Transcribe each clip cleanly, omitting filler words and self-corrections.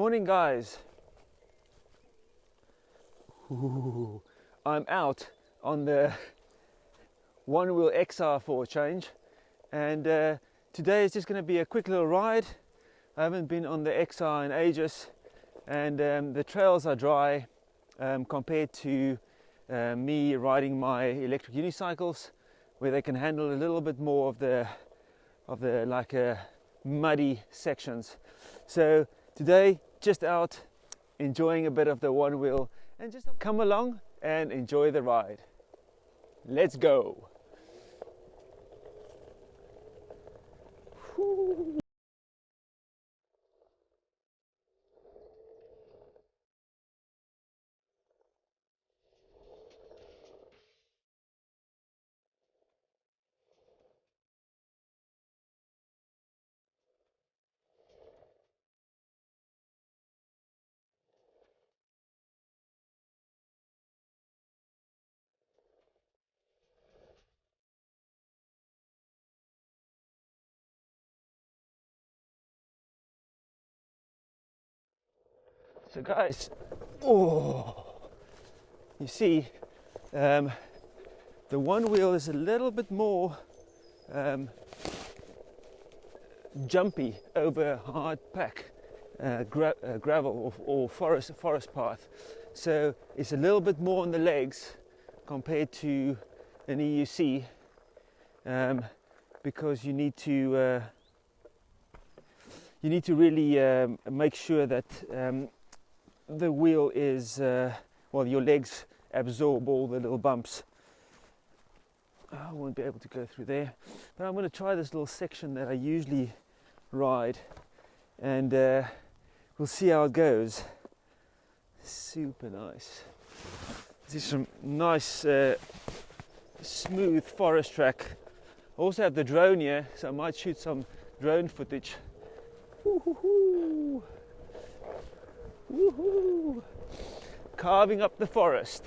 Morning guys. Ooh, I'm out on the Onewheel XR for a change, and today is just going to be a quick little ride. I haven't been on the XR in ages, and the trails are dry compared to me riding my electric unicycles, where they can handle a little bit more of the like muddy sections. So today, just out enjoying a bit of the Onewheel, and just come along and enjoy the ride. Let's go. Whew. So guys, you see, the Onewheel is a little bit more jumpy over hard pack gravel or forest path. So it's a little bit more on the legs compared to an EUC, because you need to really make sure that the wheel is, well, your legs absorb all the little bumps. I won't be able to go through there, but I'm going to try this little section that I usually ride, and we'll see how it goes. Super nice. This is some nice smooth forest track. I also have the drone here, so I might shoot some drone footage. Woo-hoo-hoo. Woohoo! Carving up the forest.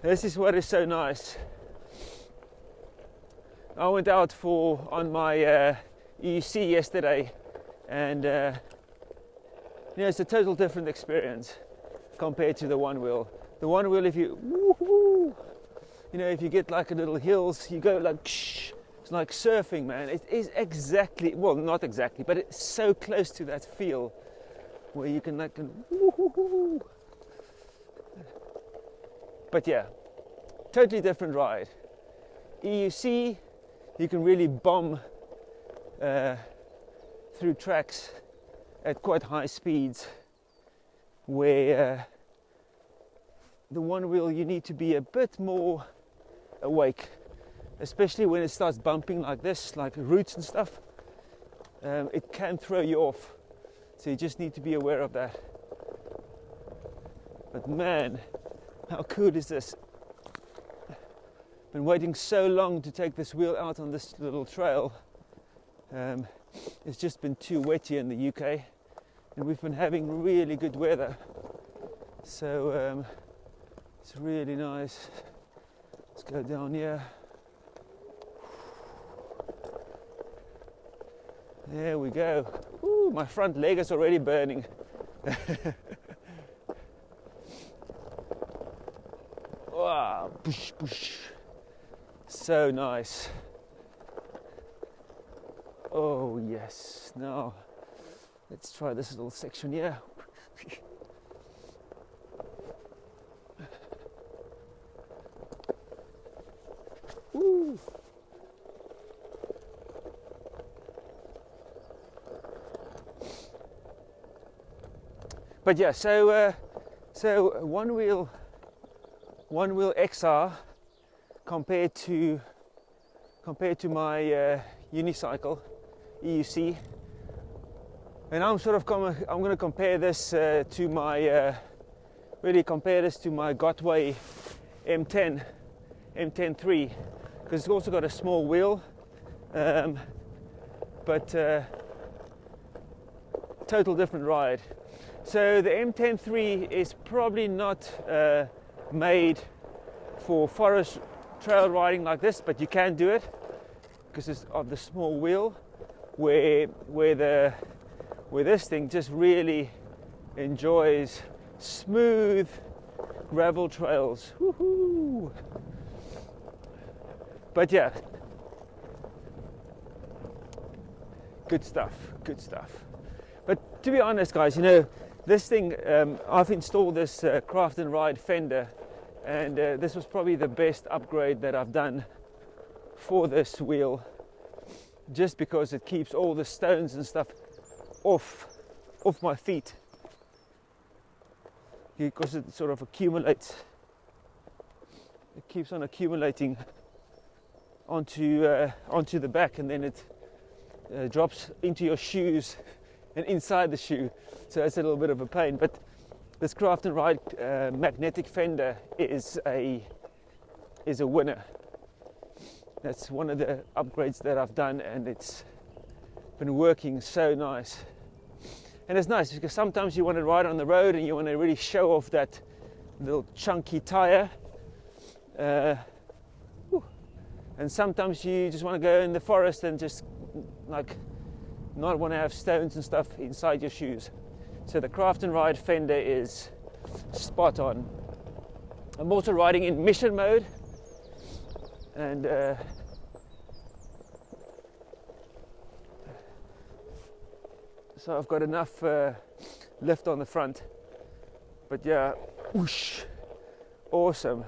This is what is so nice. I went out on my EUC yesterday, and it's a total different experience compared to the Onewheel. The Onewheel, if you get like a little hills, you go like it's like surfing, man. It is exactly, well, not exactly, but it's so close to that feel where you can like woo-hoo-hoo. But yeah, totally different ride. EUC, you can really bomb through tracks at quite high speeds, where the Onewheel you need to be a bit more awake, especially when it starts bumping like this, like roots and stuff. It can throw you off. So you just need to be aware of that. But man, how cool is this? Been waiting so long to take this wheel out on this little trail. It's just been too wet here in the UK, and we've been having really good weather. So it's really nice. Let's go down here. There we go. Ooh, my front leg is already burning. Wow, push, push. So nice. Oh yes. Now let's try this little section here. Ooh. But yeah, so Onewheel XR compared to my unicycle EUC, and I'm going to compare this to my Gotway M10 because it's also got a small wheel, but total different ride. So the M10 is probably not made for forest trail riding like this, but you can do it because of the small wheel, where this thing just really enjoys smooth gravel trails. Woohoo! But yeah, good stuff, good stuff. But to be honest, guys, you know, this thing, I've installed this craft and ride fender, and this was probably the best upgrade that I've done for this wheel, just because it keeps all the stones and stuff off my feet, because it sort of accumulates. It keeps on accumulating onto the back, and then it drops into your shoes and inside the shoe, so it's a little bit of a pain. But this craft and ride magnetic fender is a winner. That's one of the upgrades that I've done, and it's been working so nice. And it's nice because sometimes you want to ride on the road and you want to really show off that little chunky tire, and sometimes you just want to go in the forest and just like not want to have stones and stuff inside your shoes. So the craft and ride fender is spot on. I'm also riding in mission mode, and so I've got enough lift on the front. But yeah, whoosh, awesome.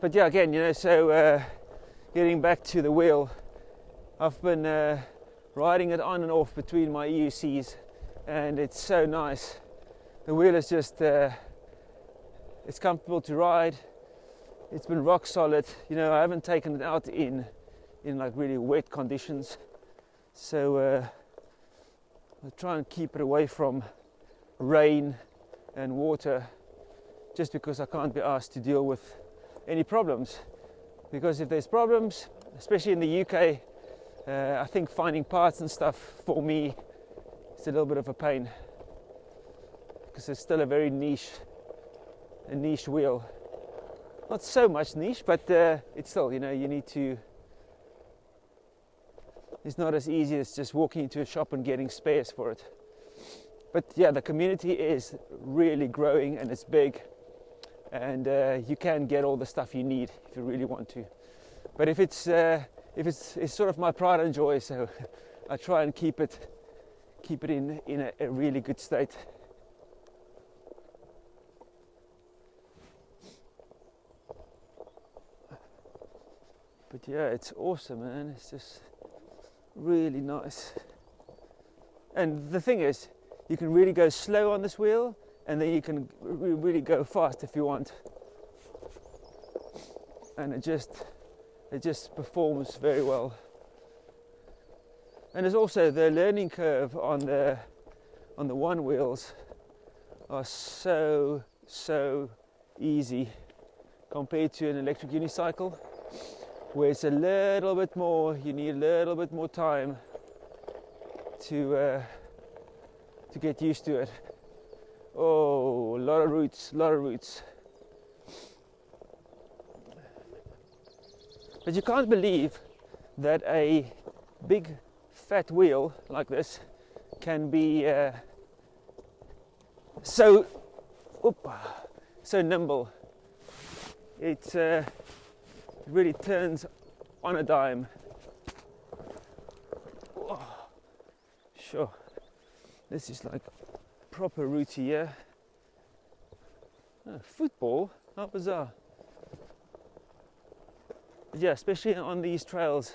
But yeah, again, you know, so getting back to the wheel, I've been riding it on and off between my EUCs, and it's so nice. The wheel is just it's comfortable to ride. It's been rock solid. You know, I haven't taken it out in like really wet conditions, so I try and keep it away from rain and water, just because I can't be asked to deal with any problems. Because if there's problems, especially in the UK, I think finding parts and stuff for me is a little bit of a pain, because it's still a very niche wheel. Not so much niche, but it's still, you know, you need to. It's not as easy as just walking into a shop and getting spares for it. But yeah, the community is really growing and it's big, and you can get all the stuff you need if you really want to. But if it's sort of my pride and joy, so I try and keep it in a really good state. But yeah, it's awesome, man. It's just really nice. And the thing is, you can really go slow on this wheel, and then you can really go fast if you want. And it just performs very well. And there's also the learning curve on the one wheels are so easy compared to an electric unicycle, where it's a little bit more, you need a little bit more time to get used to it. Oh, a lot of roots. But you can't believe that a big fat wheel like this can be so nimble. It really turns on a dime. Oh, sure, this is like proper rooty here. Oh, football, how bizarre. But yeah, especially on these trails,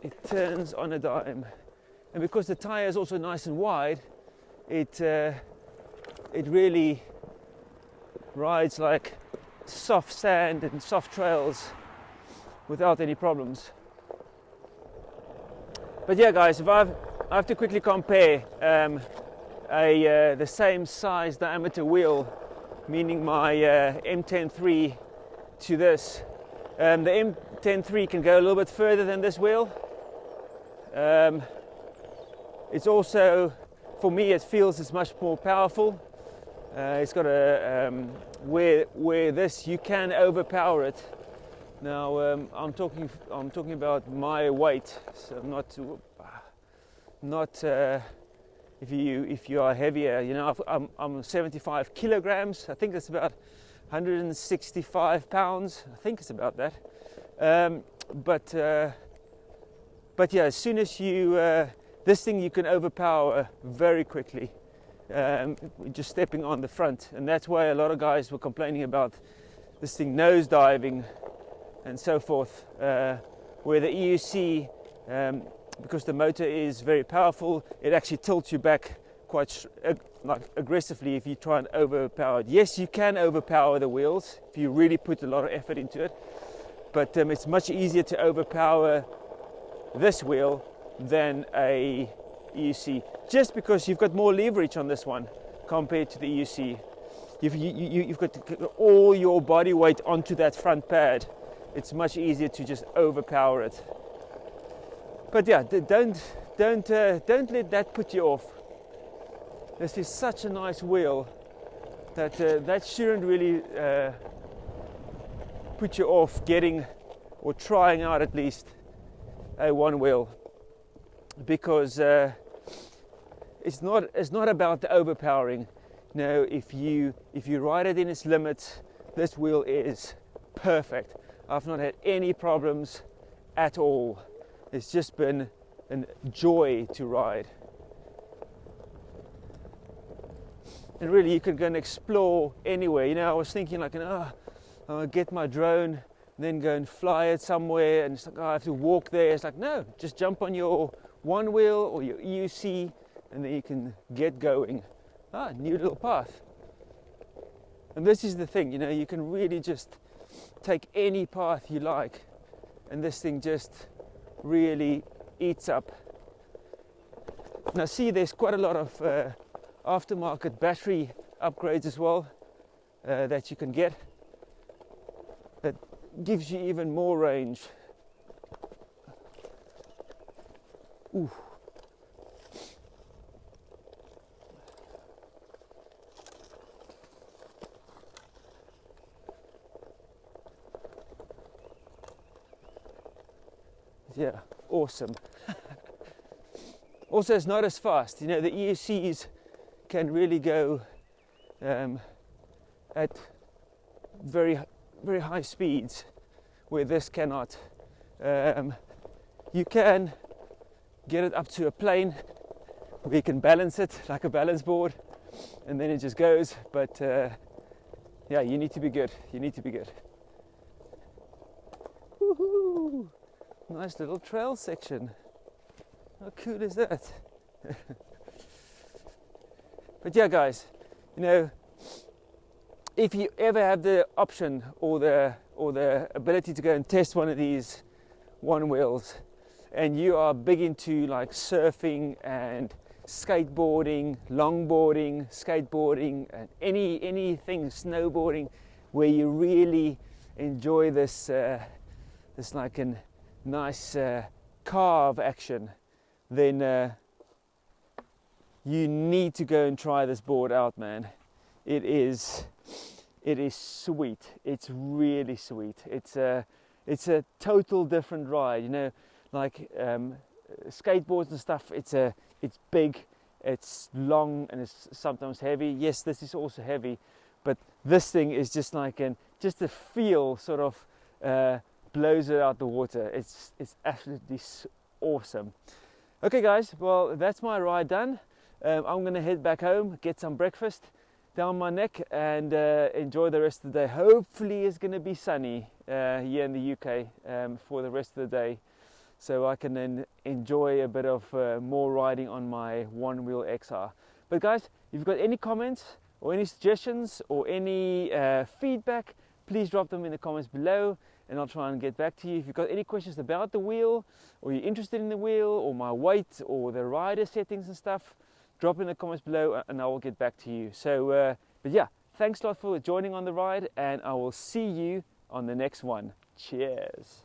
it turns on a dime. And because the tire is also nice and wide, it really rides like soft sand and soft trails without any problems. But yeah, guys, if I have to quickly compare the same size diameter wheel, meaning my M10-3 to this, the M10-3 can go a little bit further than this wheel. It's also, for me, it feels it's much more powerful. It's got a where this you can overpower it Now I'm talking about my weight, so not if you are heavier. You know, I'm 75 kilograms. I think that's about 165 pounds. I think it's about that. But yeah, as soon as you this thing you can overpower very quickly, just stepping on the front, and that's why a lot of guys were complaining about this thing nose diving and so forth, where the EUC, because the motor is very powerful, it actually tilts you back quite like aggressively if you try and overpower it. Yes, you can overpower the wheels if you really put a lot of effort into it, but it's much easier to overpower this wheel than a EUC, just because you've got more leverage on this one compared to the EUC. You've got to get all your body weight onto that front pad. It's much easier to just overpower it. But yeah, don't let that put you off. This is such a nice wheel that that shouldn't really put you off getting or trying out at least a one wheel, because it's not about the overpowering. No, if you ride it in its limits, this wheel is perfect. I've not had any problems at all. It's just been a joy to ride. And really, you could go and explore anywhere. You know, I was thinking like, I'll get my drone, and then go and fly it somewhere, and it's like, I have to walk there. It's like, no, just jump on your one wheel or your EUC, and then you can get going. New little path. And this is the thing, you know, you can really just take any path you like, and this thing just really eats up. Now see, there's quite a lot of aftermarket battery upgrades as well that you can get, that gives you even more range. Ooh. Yeah, awesome. Also, it's not as fast. You know, the EUCs can really go at very high speeds, where this cannot. You can get it up to a plane where you can balance it like a balance board, and then it just goes. But yeah, you need to be good. You need to be good. Woohoo! Nice little trail section. How cool is that? But yeah, guys, you know, if you ever have the option or the ability to go and test one of these one wheels, and you are big into like surfing and skateboarding, longboarding, skateboarding, and anything snowboarding, where you really enjoy this this like a nice carve action, then you need to go and try this board out, man. It is sweet. It's really sweet. It's a total different ride. You know, like skateboards and stuff. It's big, it's long, and it's sometimes heavy. Yes, this is also heavy, but this thing is just like just the feel sort of blows it out the water. It's absolutely awesome. Okay, guys. Well, that's my ride done. I'm gonna head back home, get some breakfast down my neck, and enjoy the rest of the day. Hopefully it's gonna be sunny here in the UK for the rest of the day, so I can then enjoy a bit of more riding on my Onewheel XR. But guys, if you've got any comments or any suggestions or any feedback, please drop them in the comments below, and I'll try and get back to you. If you've got any questions about the wheel, or you're interested in the wheel, or my weight, or the rider settings and stuff, drop in the comments below and I will get back to you. So, but yeah, thanks a lot for joining on the ride, and I will see you on the next one. Cheers.